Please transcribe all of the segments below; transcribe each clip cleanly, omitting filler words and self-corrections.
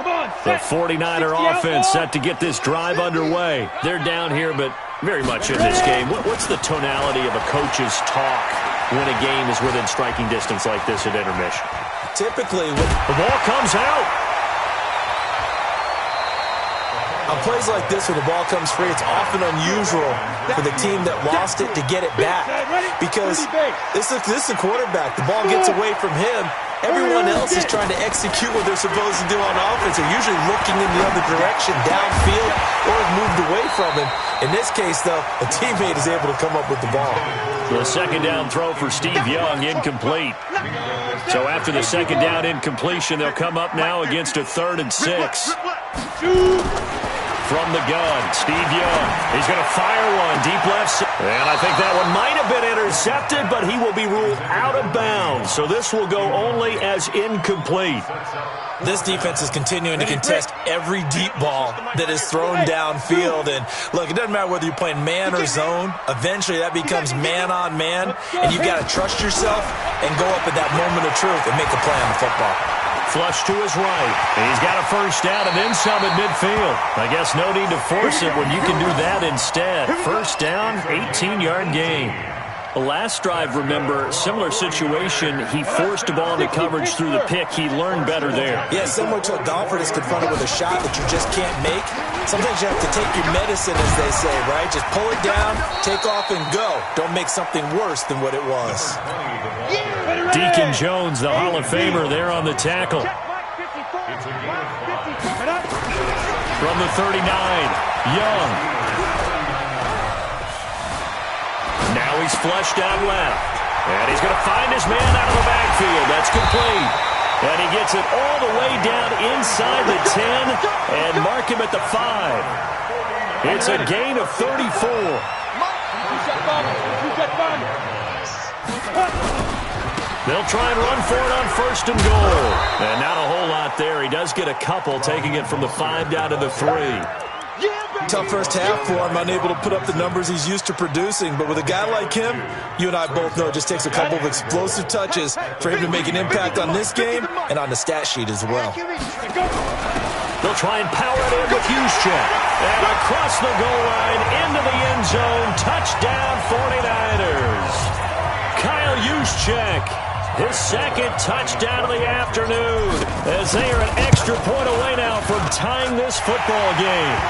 The 49er offense set to get this drive underway. They're down here, but very much in this game. What's the tonality of a coach's talk when a game is within striking distance like this at intermission? Typically, when the ball comes out. On plays like this where the ball comes free, it's often unusual for the team that lost it to get it back. Because this is a quarterback. The ball gets away from him. Everyone else is trying to execute what they're supposed to do on offense. They're usually looking in the other direction, downfield, or have moved away from him. In this case, though, a teammate is able to come up with the ball. The second down throw for Steve Young, incomplete. So after the second down incompletion, they'll come up now against a 3rd and 6. From the gun, Steve Young. He's going to fire one deep left. And I think that one might have been intercepted, but he will be ruled out of bounds. So this will go only as incomplete. This defense is continuing to contest every deep ball that is thrown downfield. And look, it doesn't matter whether you're playing man or zone. Eventually that becomes man on man. And you've got to trust yourself and go up at that moment of truth and make a play on the football. Flush to his right. He's got a first down and then some at midfield. I guess no need to force it when you can do that instead. First down, 18-yard gain. The last drive, remember, similar situation. He forced a ball into coverage through the pick. He learned better there. Yeah, similar to a golfer that's confronted with a shot that you just can't make. Sometimes you have to take your medicine, as they say, right? Just pull it down, take off, and go. Don't make something worse than what it was. Deacon Jones, the Hall of Famer, there on the tackle. From the 39, Young. Now he's flushed out left. And he's going to find his man out of the backfield. That's complete. And he gets it all the way down inside the 10 and mark him at the 5. It's a gain of 34. They'll try and run for it on 1st and goal. And not a whole lot there. He does get a couple, taking it from the 5 down to the 3. Tough first half for him, unable to put up the numbers he's used to producing. But with a guy like him, you and I both know it just takes a couple of explosive touches for him to make an impact on this game and on the stat sheet as well. They'll try and power it in with Juszczyk. And across the goal line, into the end zone. Touchdown, 49ers. Kyle Juszczyk, his second touchdown of the afternoon, as they are an extra point away now from tying this football game.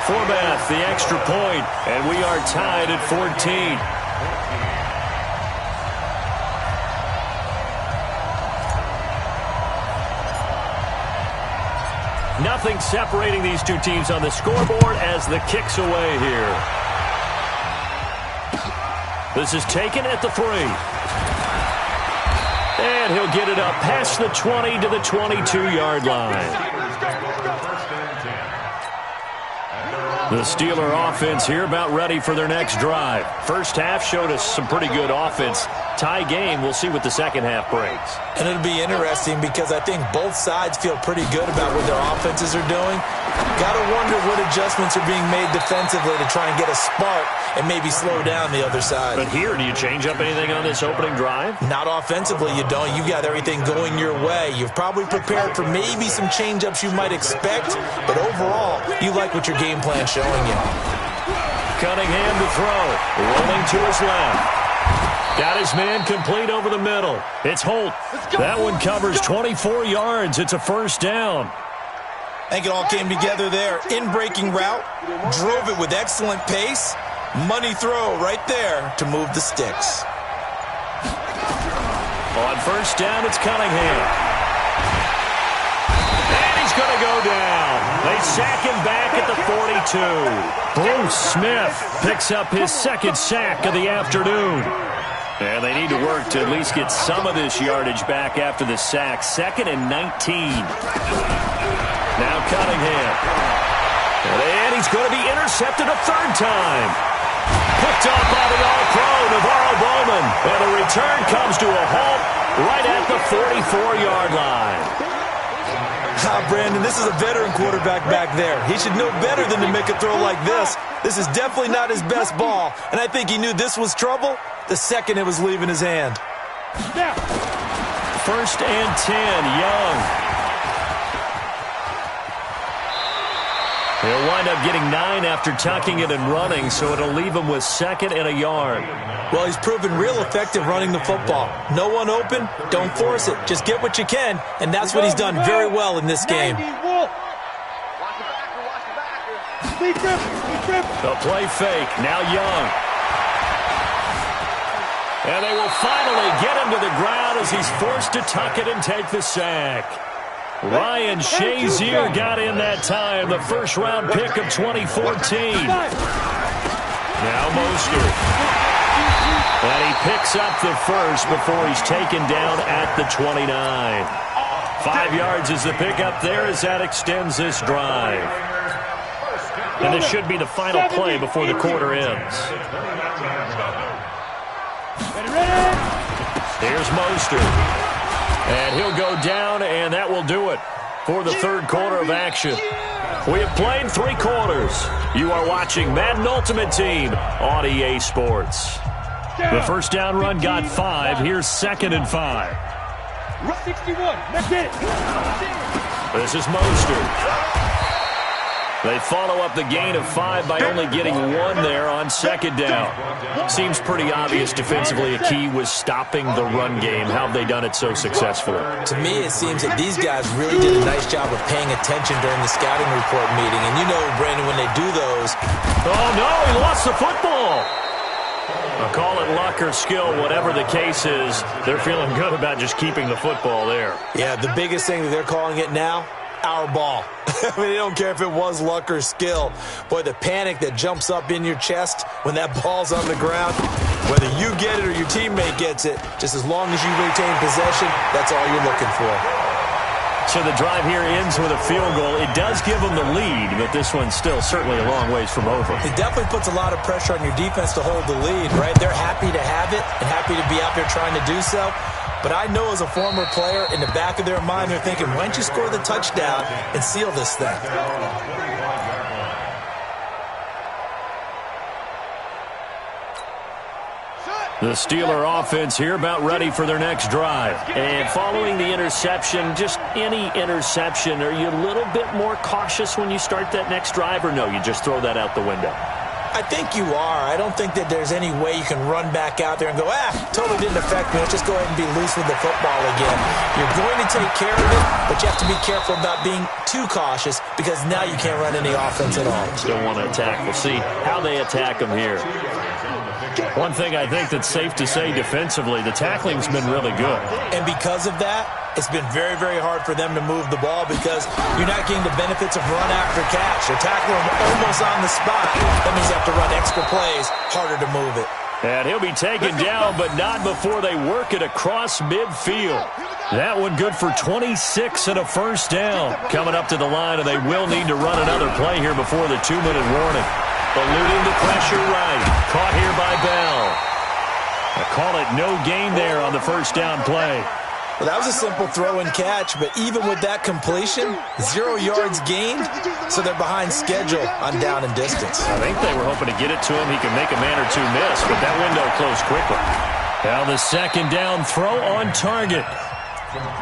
Forbath, the extra point, and we are tied at 14. Nothing separating these two teams on the scoreboard as the kick's away here. This is taken at the 3. And he'll get it up past the 20 to the 22-yard line. The Steeler offense here about ready for their next drive. First half showed us some pretty good offense. Tie game, we'll see what the second half brings. And it'll be interesting because I think both sides feel pretty good about what their offenses are doing. Got to wonder what adjustments are being made defensively to try and get a spark and maybe slow down the other side. But here, do you change up anything on this opening drive? Not offensively, you don't. You've got everything going your way. You've probably prepared for maybe some change-ups you might expect, but overall, you like what your game plan's showing you. Cunningham to throw, rolling to his left. Got his man complete over the middle. It's Holt. That one covers 24 yards. It's a first down. I think it all came together there. In-breaking route, drove it with excellent pace. Money throw right there to move the sticks. On first down, it's Cunningham. And he's going to go down. They sack him back at the 42. Bruce Smith picks up his second sack of the afternoon. And they need to work to at least get some of this yardage back after the sack. 2nd and 19. Now Cunningham. And he's going to be intercepted a 3rd time. Picked off by the All-Pro, Navarro Bowman. And the return comes to a halt right at the 44-yard line. Brandon, this is a veteran quarterback back there. He should know better than to make a throw like this. This is definitely not his best ball, and I think he knew this was trouble the second it was leaving his hand. First and 10, Young. He'll wind up getting 9 after tucking it and running, so it'll leave him with 2nd and a yard. Well, he's proven real effective running the football. No one open, don't force it. Just get what you can, and that's what he's done very well in this game. The play fake, now Young. And they will finally get him to the ground as he's forced to tuck it and take the sack. Ryan Shazier got in that time, the first-round pick of 2014. Now Mostert. And he picks up the first before he's taken down at the 29. 5 yards is the pickup there as that extends this drive. And this should be the final play before the quarter ends. Here's Mostert. And he'll go down, and that will do it for the third quarter of action. We have played 3 quarters. You are watching Madden Ultimate Team on EA Sports. The first down run got 5. Here's 2nd and 5. 61. That's it. This is Mostert. They follow up the gain of 5 by only getting 1 there on 2nd down. Seems pretty obvious defensively a key was stopping the run game. How have they done it so successfully? To me, it seems that these guys really did a nice job of paying attention during the scouting report meeting. And you know, Brandon, when they do those... Oh, no, he lost the football. I'll call it luck or skill, whatever the case is. They're feeling good about just keeping the football there. Yeah, the biggest thing that they're calling it now, our ball. I mean, they don't care if it was luck or skill. Boy, the panic that jumps up in your chest when that ball's on the ground, whether you get it or your teammate gets it, just as long as you retain possession, that's all you're looking for. So the drive here ends with a field goal. It does give them the lead, but this one's still certainly a long ways from over. It definitely puts a lot of pressure on your defense to hold the lead, right? They're happy to have it and happy to be out there trying to do so. But I know as a former player, in the back of their mind, they're thinking, why don't you score the touchdown and seal this thing? The Steeler offense here about ready for their next drive. And following the interception, just any interception, are you a little bit more cautious when you start that next drive, or no, you just throw that out the window? I think you are. I don't think that there's any way you can run back out there and go, totally didn't affect me. Let's just go ahead and be loose with the football again. You're going to take care of it, but you have to be careful about being too cautious because now you can't run any offense at all. Still want to attack. We'll see how they attack them here. One thing I think that's safe to say defensively, the tackling's been really good. And because of that, it's been very, very hard for them to move the ball because you're not getting the benefits of run after catch. You're tackling them almost on the spot. That means you have to run extra plays, harder to move it. And he'll be taken down, but not before they work it across midfield. That one good for 26 and a first down. Coming up to the line, and they will need to run another play here before the 2-minute warning. Eluding the pressure right. Caught here by Bell. I call it no gain there on the first down play. Well, that was a simple throw and catch, but even with that completion, 0 yards gained, so they're behind schedule on down and distance. I think they were hoping to get it to him. He can make a man or two miss, but that window closed quickly. Now the second down throw on target.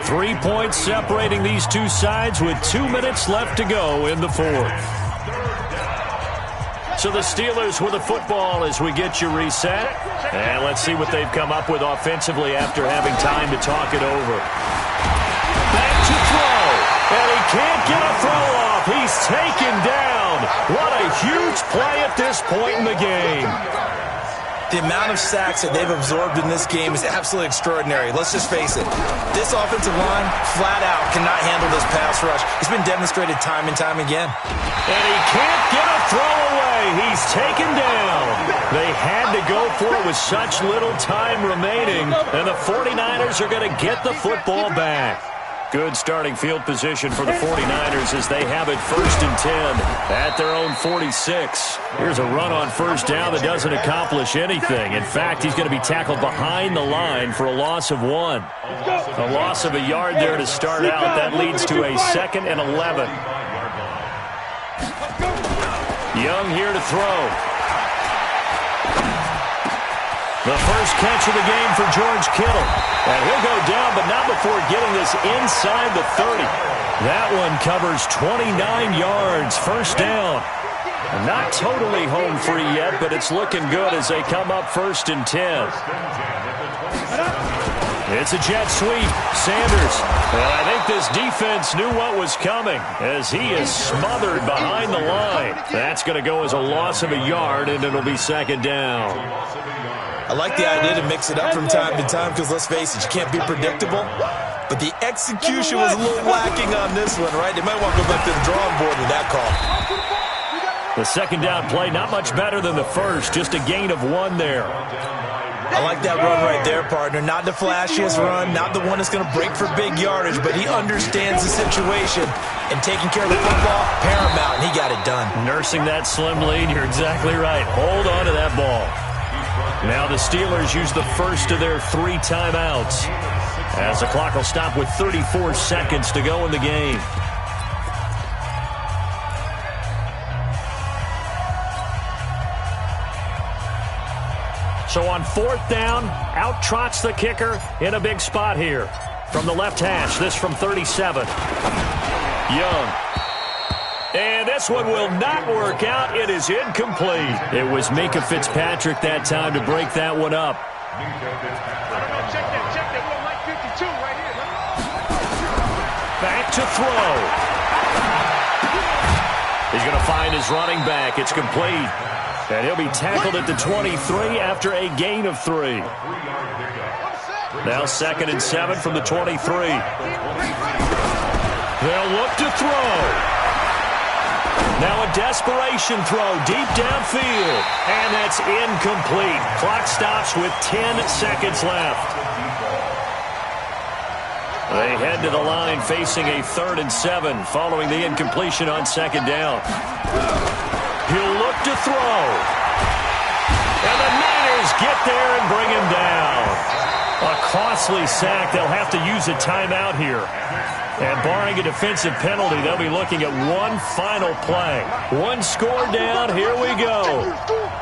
3 points separating these two sides with 2 minutes left to go in the fourth. So the Steelers with the football as we get you reset. And let's see what they've come up with offensively after having time to talk it over. Back to throw. And he can't get a throw off. He's taken down. What a huge play at this point in the game. The amount of sacks that they've absorbed in this game is absolutely extraordinary. Let's just face it. This offensive line, flat out, cannot handle this pass rush. It's been demonstrated time and time again. And he can't get a throw away. He's taken down. They had to go for it with such little time remaining, and the 49ers are going to get the football back. Good starting field position for the 49ers as they have it 1st and 10 at their own 46. Here's a run on first down that doesn't accomplish anything. In fact, he's going to be tackled behind the line for a loss of 1. A loss of a yard there to start out. That leads to a 2nd and 11. Young here to throw. The first catch of the game for George Kittle. And he'll go down, but not before getting this inside the 30. That one covers 29 yards. First down. Not totally home free yet, but it's looking good as they come up 1st and 10. It's a jet sweep. Sanders. And I think this defense knew what was coming as he is smothered behind the line. That's going to go as a loss of a yard, and it'll be 2nd down. I like the idea to mix it up from time to time because, let's face it, you can't be predictable. But the execution was a little lacking on this one, right? They might want to go back to the drawing board with that call. The 2nd down play, not much better than the first, just a gain of 1 there. I like that run right there, partner. Not the flashiest run, not the one that's going to break for big yardage, but he understands the situation. And taking care of the football, paramount, and he got it done. Nursing that slim lead, you're exactly right. Hold on to that ball. Now the Steelers use the first of their 3 timeouts, as the clock will stop with 34 seconds to go in the game. So on 4th down, out trots the kicker in a big spot here. From the left hash, this from 37. Young. And this one will not work out. It is incomplete. It was Minkah Fitzpatrick that time to break that one up. Back to throw. He's going to find his running back. It's complete. And he'll be tackled at the 23 after a gain of 3. Now 2nd and 7 from the 23. They'll look to throw. Now a desperation throw deep downfield. And that's incomplete. Clock stops with 10 seconds left. They head to the line facing a 3rd and 7 following the incompletion on 2nd down. He'll look to throw. And the Niners get there and bring him down. A costly sack. They'll have to use a timeout here. And barring a defensive penalty, they'll be looking at one final play. 1 score down. Here we go.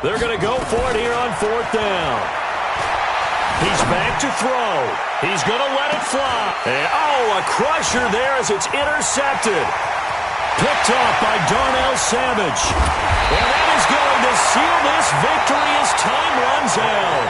They're going to go for it here on 4th down. He's back to throw. He's going to let it fly. And, a crusher there as it's intercepted. Picked off by Darnell Savage. And that is going to seal this victory as time runs out.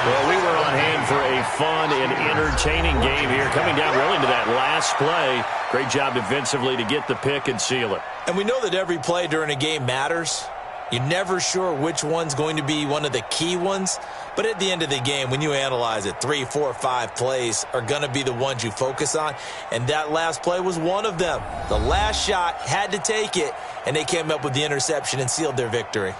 Well, we were on hand for a fun and entertaining game here. Coming down really to that last play. Great job defensively to get the pick and seal it. And we know that every play during a game matters. You're never sure which one's going to be one of the key ones. But at the end of the game, when you analyze it, 3, 4, 5 plays are going to be the ones you focus on. And that last play was one of them. The last shot had to take it, and they came up with the interception and sealed their victory.